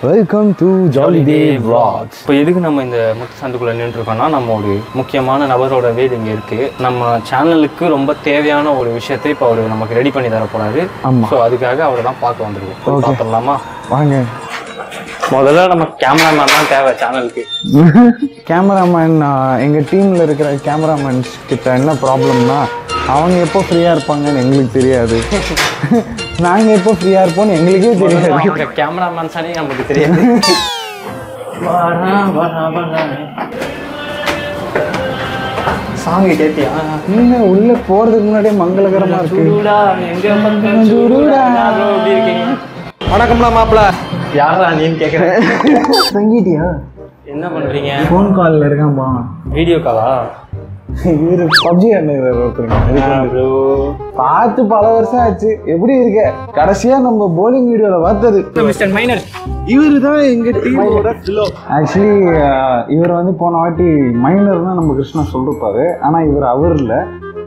Welcome to jolly day vlogs. இப்போ எதுக்கு நம்ம இந்த முத்து சந்துக்குள்ளே நின்றுருக்கோம்னா, நம்ம ஒரு முக்கியமான நபரோட வீடு இங்கே இருக்குது. நம்ம சேனலுக்கு ரொம்ப தேவையான ஒரு விஷயத்தை இப்போ அவர் நமக்கு ரெடி பண்ணி தர போகிறாரு. ஸோ அதுக்காக அவரை தான் பார்க்க வந்துருக்கோம். பார்த்துடலாமா? வாங்க. முதல்ல நம்ம கேமராமேன் தான் தேவை சேனலுக்கு. கேமராமேன் எங்கள் டீமில் இருக்கிற கேமராமேன்ஸ் கிட்ட என்ன ப்ராப்ளம்னா, அவங்க எப்போ ஃப்ரீயாக இருப்பாங்கன்னு எங்களுக்கு தெரியாது, நாங்கள் எப்போ ஃப்ரீயாக இருப்போம்னு எங்களுக்கே தெரியாது. கேமராமேன் சானே நமக்கு தெரியாது. சாங்கு கேட்டியா? நீங்கள் உள்ளே போகிறதுக்கு முன்னாடியே மங்களகரமாக இருக்கு. வணக்கம்லாம் மாப்பிள்ள. யாரா நீன்னு கேட்குறேன். தங்கிட்டியா? என்ன பண்ணுறீங்க? ஃபோன் காலில் இருக்கான்பா. வீடியோ காலா? இவர் பப்ஜி ப்ரோ பார்த்து பல வருஷம் ஆச்சு. எப்படி இருக்க? கடைசியா நம்ம போலிங் வீடியோல பார்த்தது மிஸ்டர் மைனர். இவர் தான் எங்க டீமோட ஃபிலோ. ஆக்சுவலி இவர் வந்து போன வாட்டி மைனர் தான் நம்ம கிருஷ்ணா சொல்லிருப்பாரு. ஆனா இவர் அவர் இல்ல,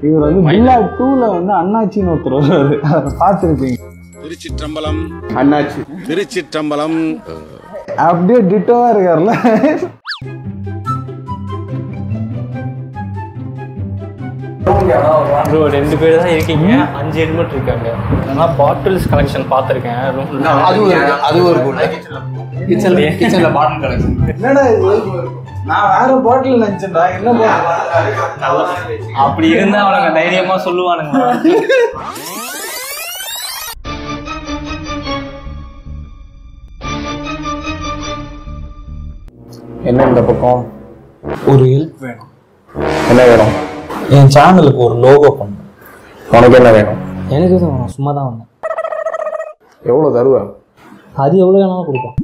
இவர் வந்து பில்லா 2ல வந்து அண்ணாச்சின்னு ஒருத்தர் வருவாரு. அதை பார்த்துருப்பீங்க. திருச்சிற்றம்பலம் அண்ணாச்சி. திருச்சிற்றம்பலம் அப்படியே டிட்டோவா இருக்காருல்ல. ப்ரோ 2 பேர் தான் இருக்கீங்க, 5 ஹெல்மெட் இருக்காங்க. நான் பாட்டில்ஸ் கலெக்ஷன் பார்த்துருக்கேன். அது ஒரு கிச்சன்ல பாட்டில் கலெக்ஷன். என்னடா இது? நான் வேற பாட்டில் நினைச்சேன்டா. என்ன அப்படி இருந்தா அவனுங்க தைரியமா சொல்லுவானுங்க. என்ன இந்த பக்கம் ஒரு ஹெல்ப் வேணும். என்ன வேணும்? என் சேனலுக்கு ஒரு லோகோ பண்ணணும். உனக்கு என்ன வேணும்? எனக்கு தான் வேணும், சும்மா தான் வந்தேன். எவ்வளோ தருவேன்? அது எவ்வளோ வேணாலும் கொடுப்பேன்.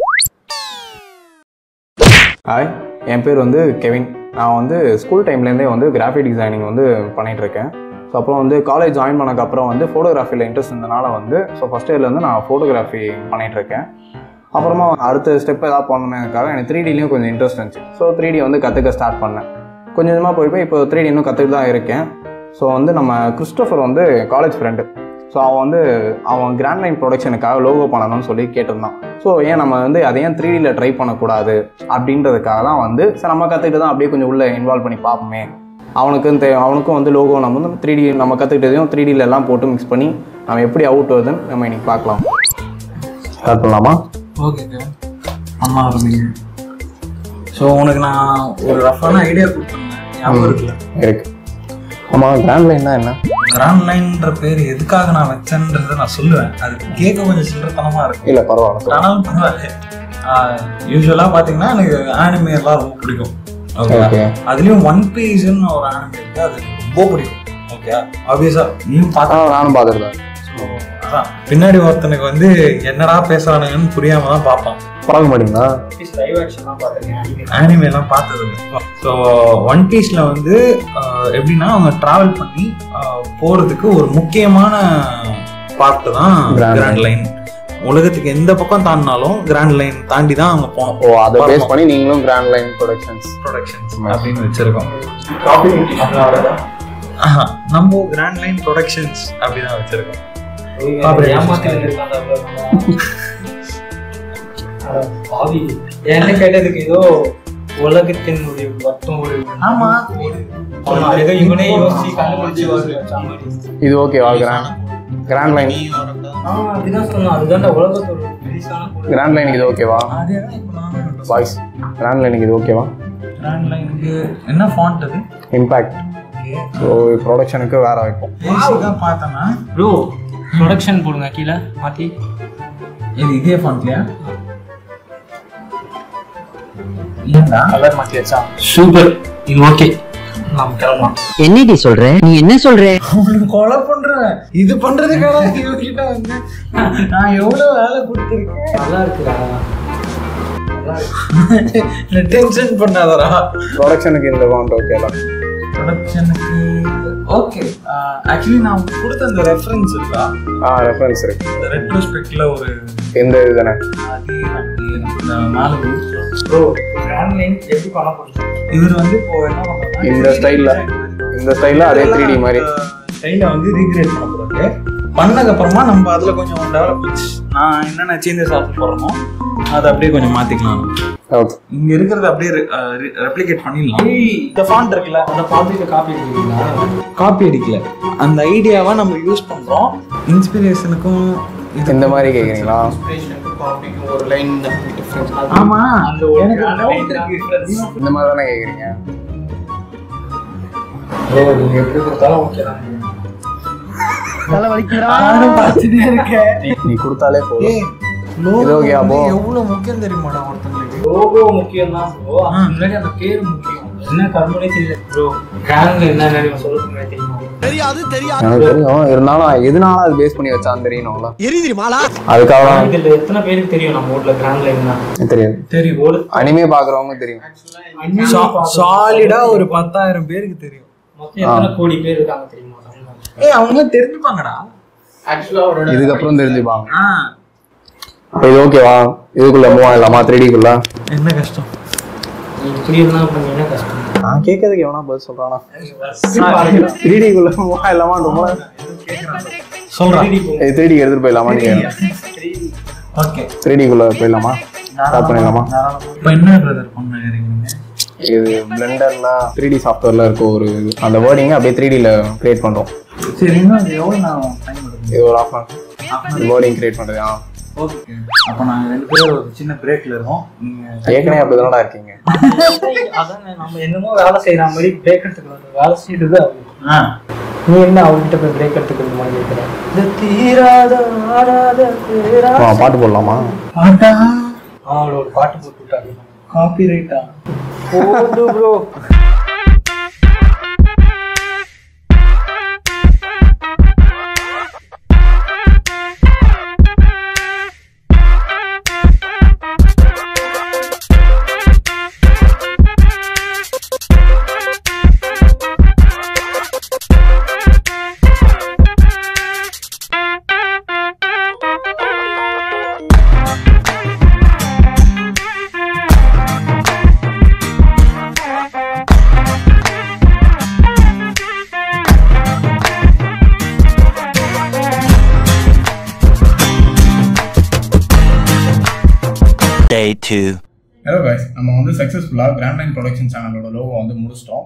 ஹாய், என் பேர் வந்து கெவின். நான் வந்து ஸ்கூல் டைம்லேருந்தே வந்து கிராஃபிக் டிசைனிங் வந்து பண்ணிகிட்ருக்கேன். ஸோ அப்புறம் வந்து காலேஜ் ஜாயின் பண்ணக்கப்புறம் வந்து ஃபோட்டோகிராஃபியில் இன்ட்ரெஸ்ட் இருந்தனால வந்து ஃபஸ்ட் இயர்லேருந்து நான் ஃபோட்டோகிராஃபி பண்ணிகிட்ருக்கேன். அப்புறமா அடுத்த ஸ்டெப் எதாவது பண்ணணுக்காக எனக்கு 3Dலேயும் கொஞ்சம் இன்ட்ரெஸ்ட் இருந்துச்சு. ஸோ 3D வந்து கற்றுக்க ஸ்டார்ட் பண்ணேன். கொஞ்சம் கொஞ்சமாக போய் இப்போ 3D இன்னும் கற்றுக்கிட்டு தான் இருக்கேன். ஸோ வந்து நம்ம கிறிஸ்டோஃபர் வந்து காலேஜ் ஃப்ரெண்டு. ஸோ அவன் கிராண்ட் லைன் ப்ரொடக்ஷனுக்காக லோகோ பண்ணணும்னு சொல்லி கேட்டிருந்தான். ஸோ ஏன் நம்ம வந்து அதை ஏன் 3Dயில் ட்ரை பண்ணக்கூடாது அப்படின்றதுக்காக தான் வந்து சரி நம்ம கற்றுக்கிட்டு தான் அப்படியே கொஞ்சம் உள்ளே இன்வால்வ் பண்ணி பார்ப்போமே. அவனுக்கும் வந்து லோகோ நம்ம வந்து 3D நம்ம கற்றுக்கிட்டதையும் 3Dயில் எல்லாம் போட்டு மிக்ஸ் பண்ணி நம்ம எப்படி அவுட் வருதுன்னு நம்ம இன்னைக்கு பார்க்கலாம். ஸ்டார்ட் பண்ணலாமா? ஓகே, அம்மா ஆரம்பிங்க. ஸோ உனக்கு நான் ஒரு ரஃபான ஐடியா கொடுத்துருந்தேன், ஞாபகம் இருக்குல்ல? இருக்கு. ஆமாம், கிராண்ட் லைன்னா என்ன? கிராண்ட் லைன்ற பேர் எதுக்காக நான் வச்சேன்றதை நான் சொல்லுவேன். அது கேட்க கொஞ்சம் சில்லறத்தனமாக இருக்கும். இல்லை பரவாயில்ல, ஆனாலும் பரவாயில்ல. யூஸ்வலாக பார்த்தீங்கன்னா எனக்கு ஆனிமே எல்லாம் ரொம்ப பிடிக்கும். ஓகே, அதுலேயும் ஒன் பீஸ்ன்னு ஒரு ஆனிமே இருக்குது, அது ரொம்ப பிடிக்கும். ஓகே, ஆப்வியஸா நீயும் பார்த்தா நானும் பார்த்துருந்தேன். ஸோ அதான் பின்னாடி ஒருத்தனுக்கு வந்து என்னடா பேசுறானுங்கன்னு புரியாம தான் பார்ப்பான். பார்க்க மாட்டீங்களா? ஆனிமேலாம் பார்த்தது இல்லை. ஸோ ஒன் பீஸ்ல வந்து எப்படின்னா அவங்க டிராவல் பண்ணி போறதுக்கு ஒரு முக்கியமான பார்ட் தான் கிராண்ட் லைன். உலகத்துக்கு எந்த பக்கம் தாண்டினாலும் கிராண்ட் லைன் தாண்டி தான் அவங்க போனோம். ஓ, அதை பேஸ் பண்ணி நீங்களும் கிராண்ட் லைன் ப்ரொடக்ஷன்ஸ் அப்படின்னு வச்சிருக்கோம். நம்ம கிராண்ட் லைன் ப்ரொடக்ஷன்ஸ் அப்படிதான் வச்சிருக்கோம். என்ன கேட்டதுக்கு ஏதோ உலகத்தின் ஒரு ஆமா இவனே யோசிச்சு கண்டுபிடிச்சு இது ஓகேவா? கிராண்ட் லைன் அதுதான் சொன்னோம். அதுதான் உலகத்தோட கிராண்ட் லைனுக்கு இது ஓகேவா? வாய்ஸ் கிராண்ட் லைனுக்கு இது ஓகேவா? கிராண்ட் லைனுக்கு என்ன ஃபாண்ட் அது? இம்பாக்ட். ஸோ ப்ரொடக்ஷனுக்கு வேற வைப்போம். பேசிக்காக பார்த்தோன்னா ப்ரோ ப்ரொடக்ஷன் போடுங்க கீழே மாற்றி. இது இதே ஃபாண்ட்லையா? கலர் மாற்றியாச்சா? சூப்பர், இது ஓகே, நாம் கிளம்பலாம். என்னடி சொல்ற? நீ என்ன சொல்ற? உங்களுக்கு கொலை பண்றேன். இது பண்றதுக்காக இவங்கிட்ட வந்து நான் எவ்வளவு வேலை கொடுத்துருக்கேன். நல்லா இருக்குடா, டென்ஷன் பண்ணாதரா. ப்ரொடக்ஷனுக்கு இந்த அமௌண்ட் ஓகேடா? ப்ரொடக்ஷனுக்கு ஓகே. ஆக்சுவலி நான் கொடுத்த அந்த ரெஃபரன்ஸ் இருக்கா? ரெஃபரன்ஸ் இருக்கு. இந்த ரெட்ரோஸ்பெக்ட்ல ஒரு எந்த இது தானே? அதே நாலு ப்ரோ கிராண்ட் லைன் எப்படி பண்ண போறீங்க? இவர் வந்து இப்போ என்ன பண்றாங்க, இந்த ஸ்டைல்ல அதே 3D மாதிரி ஸ்டைல வந்து ரீக்ரியேட் பண்ண போறாங்க. பண்ணதுக்கப்புறமா நம்ம அதில் கொஞ்சம் டெவலப் நான் என்னென்ன சேஞ்சஸ் ஆஃப் போடுறோமோ அதை அப்படியே கொஞ்சம் மாற்றிக்கலாம். ஓகே, இங்கே இருக்கிறத அப்படியே ரெப்ளிகேட் பண்ணிடலாம். இந்த ஃபாண்ட் இருக்குல்ல, அந்த ஃபாண்ட்டுக்கு காப்பி அடிக்கிறீங்களா? காப்பி அடிக்கல, அந்த ஐடியாவை நம்ம யூஸ் பண்ணுறோம். இன்ஸ்பிரேஷனுக்கும் இந்த மாதிரி கேட்குறீங்களா? ஒரு லைன் டிஃபரன்ஸ். ஆமா, அந்த ஒரு இந்த மாதிரி தானே கேட்குறீங்க? ப்ரோ நீங்க எப்படி கொடுத்தாலும் ஓகே தான். நீ கொடுத்தாலே போதும். இது ஓகே. அப்போ எவ்வளவு முக்கியம் தெரியுமாடா ஒருத்தங்களுக்கு? லோகோ முக்கியம் தான் ப்ரோ, முன்னாடி அந்த பேர் முக்கியம். என்ன கர்மனே தெரியல ப்ரோ, பிராண்ட் என்ன சொல்லுங்க தெரியுமா? எனக்கு தெரியும், இருந்தாலும் எதனால அது பேஸ் பண்ணி வச்சான்னு தெரியணும்ல. தெரியுமாடா? அதுக்காக இதுல எத்தனை பேருக்கு தெரியும் நம்ம ஊர்ல பிராண்ட் லைன்னா? தெரியாது. தெரியும், ஒரு அனிமே பாக்குறவங்க தெரியும். சாலிடா ஒரு 10,000 பேருக்கு தெரியும். மொத்தம் எத்தனை கோடி பேர் இருக்காங்க தெரியுமா? அவங்க தெரிஞ்சுப்பாங்கடா. ஆக்சுவலா அவரோட இதுக்கப்புறம் தெரிஞ்சுப்பாங்க. இது ஓகேவா? இதுக்குள்ள மூவ் ஆகலாமா? 3Dக்குள்ள என்ன கஷ்டம்? நீங்க புரியலன்னா பண்ணீங்கன்னா கஷ்டம். நான் கேட்கறதுக்கு எவனா பதில் சொல்றானா? 3Dக்குள்ள மூவ் ஆகலாமா? ரொம்ப சொல்றேன். 3D எடுத்துட்டு போயிடலாமா? நீங்க ஓகே, 3Dக்குள்ள போயிடலாமா? ஸ்டார்ட் பண்ணிடலாமா? இப்போ என்ன பிரதர் பண்ணுறீங்க? இது பிளெண்டர்ல 3D சாஃப்ட்வேர்ல இருக்க ஒரு இது. அந்த வேர்டிங்க அப்படியே 3Dல கிரியேட் பண்றோம். சரி, இன்னும் அது எவ்வளோ நான் டைம் எடுக்கும்? இது ஒரு ஆஃப் வேர்டிங் கிரியேட் பண்றது. ஓகே, அப்போ நாங்கள் 2 பேரும் ஒரு சின்ன பிரேக்ல இருக்கோம். நீங்கள் ஏற்கனவே அப்படிதானடா இருக்கீங்க. அதானே நம்ம என்னமோ வேலை செய்யற மாதிரி பிரேக் எடுத்துக்கலாம். வேலை செய்யறது நீ என்ன அவர்கிட்ட போய் பிரேக் எடுத்துக்கிற மாதிரி இருக்கிற? தீராத ஆராத பாட்டு போடலாமா? பாட்டா? அவளோட ஒரு பாட்டு போட்டு விட்டாங்க. காப்பி ரைட்டா? போடு ப்ரோ. Day 2. ஹலோ கைஸ், நம்ம வந்து சக்ஸஸ்ஃபுல்லாக கிராண்ட் லைன் ப்ரொடக்ஷன் சேனலோட லோகோ வந்து முடிச்சிட்டோம்.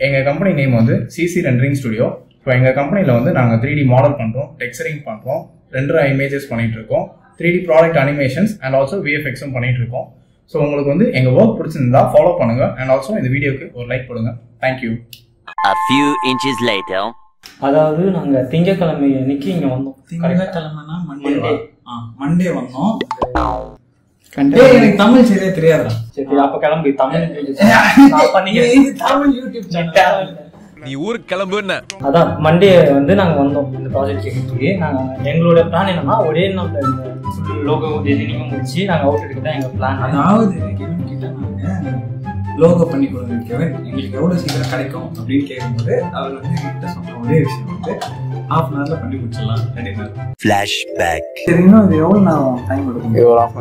எங்கள் கம்பெனி நேம் வந்து சிசி ரெண்டரிங் ஸ்டுடியோ. ஸோ எங்கள் கம்பெனியில் வந்து நாங்கள் 3D மாடல் பண்ணுறோம், டெக்ஸ்சரிங் பண்ணுறோம், ரெண்டரா இமேஜஸ் பண்ணிட்டு இருக்கோம், 3D product animations and also விஎஃப்எக்ஸும் பண்ணிட்டு இருக்கோம். ஸோ உங்களுக்கு வந்து எங்கள் ஒர்க் பிடிச்சிருந்தா ஃபாலோ பண்ணுங்க அண்ட் ஆல்சோ இந்த வீடியோக்கு ஒரு லைக் கொடுங்க. Thank you. A few inches later. அதாவது நாங்க திங்கக்கிழமை அன்னைக்கு இங்க வந்தோம். திங்கக்கிழமைனா மண்டே வந்தோம். எனக்கு தமிழ் சரியா தெரியாதா? சரி, அப்ப கிளம்பி தமிழ் தமிழ் யூடியூப் சேனல். நீ ஊருக்கு கிளம்புன்னு. அதான் மண்டே வந்து நாங்க வந்தோம் இந்த ப்ராஜெக்ட் கேட்கறதுக்கு. நாங்க எங்களோட பிளான் என்னன்னா ஒரே நாள்ல இந்த லோகோ டிசைனிங்கும் முடிச்சு நாங்க அவுட் எடுக்க தான் எங்க பிளான். அதாவது கெவின் கிட்ட நாங்க லோகோ பண்ணி கொடுங்க கெவின், எங்களுக்கு எவ்வளவு சீக்கிரம் கிடைக்கும் அப்படின்னு கேட்கும்போது அவர் வந்து எங்கிட்ட சொன்ன ஒரே விஷயம் வந்து ½ an hourல பண்ணி முடிச்சிடலாம் அப்படின்னா. Flashback. சரி, இன்னும் அது எவ்வளவு நான் டைம் எடுக்கும்? இது ஒரு ஆஃப்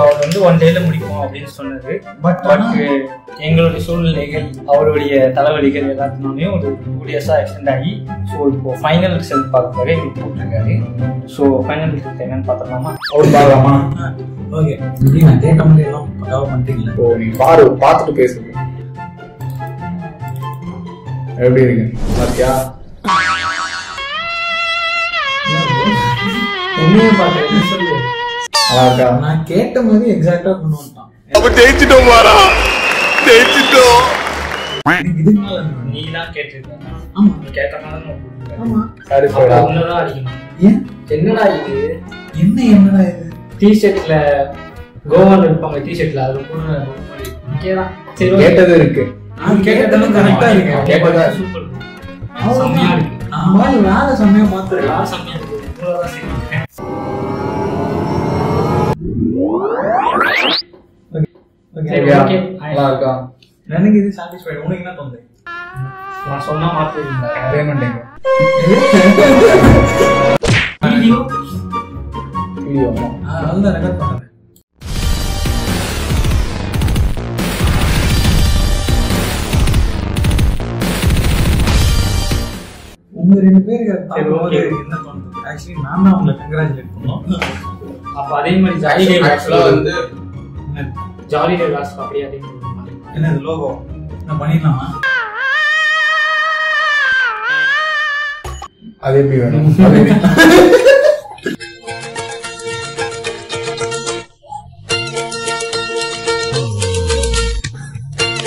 அவர் வந்து 1 dayல முடிக்கும் அப்படின்னு சொன்னது. பட் எங்களுடைய சூழ்நிலைகள், அவருடைய தலைவலிகள் எல்லாத்தினாலையும் ஒரு 2 days-ஆ எக்ஸ்டெண்ட் ஆகி ஸோ இப்போ ஃபைனல் ரிசல்ட் பார்க்கறதுக்காக எங்களுக்கு கூப்பிட்டுருக்காரு. ஸோ ஃபைனல் ரிசல்ட் என்னன்னு பார்த்துக்கலாமா? அவர் பார்க்கலாமா? ஓகே, இப்படி நான் கேட்க முடியலாம். பக்காவா பண்ணிட்டீங்களா? ஓ, நீ பார்த்துட்டு பேசுங்க. எப்படி இருக்கு பாத்தியா? என்னைய பார்த்து சொல்லு. நல்லா இருக்கா? நான் கேட்ட மாதிரி எக்ஸாக்டா கொண்டு வந்துட்டான். அப்ப ஜெயிச்சிட்டோம் மாறா, ஜெயிச்சிட்டோம். இதுக்கு மேல நீ தான் கேட்டிருக்க. ஆமா, கேட்டனால ஆமா. சரி போடா. ஒண்ணுதான் அடிக்கணும். ஏன் என்னடா இது? என்னடா இது? டிஷர்ட்ல கோவால இருப்பாங்க, டிஷர்ட்ல அது கூட கேதான். சரி, கேட்டது இருக்கு. நான் கேட்டதெல்லாம் கரெக்டா இருக்கு. கேட்டதா சூப்பர். செம்மையா இருக்கு. நான் வேலை செம்மையா மாத்துறேன். செம்மையா இருக்கு. இவ்வளவுதான் செய்யுங்க. ஓகே, நல்லா இருக்கா? எனக்கு இது சாட்டிஸ்ஃபைட். உனக்கு என்ன தோணுது? நான் சொன்னா மாத்துவீங்க. பேமெண்ட் எங்க? வீடியோ அதனால தான் ரெக்கார்ட் பண்றேன். உங்க 2 பேருக்கு பார்க்கும்போது என்ன தோணுது? ஆக்சுவலி நான் தான் உங்களை கங்க்ராச்சுலேட் பண்ணோம். அப்போ அதே மாதிரி ஜாலி டே ஆக்சுவலாக வந்து ஜாலி டே லாஸ்ட் அப்படியே அதே என்ன இது லோகோ நான் பண்ணிடலாமா? அது எப்படி வேணும்?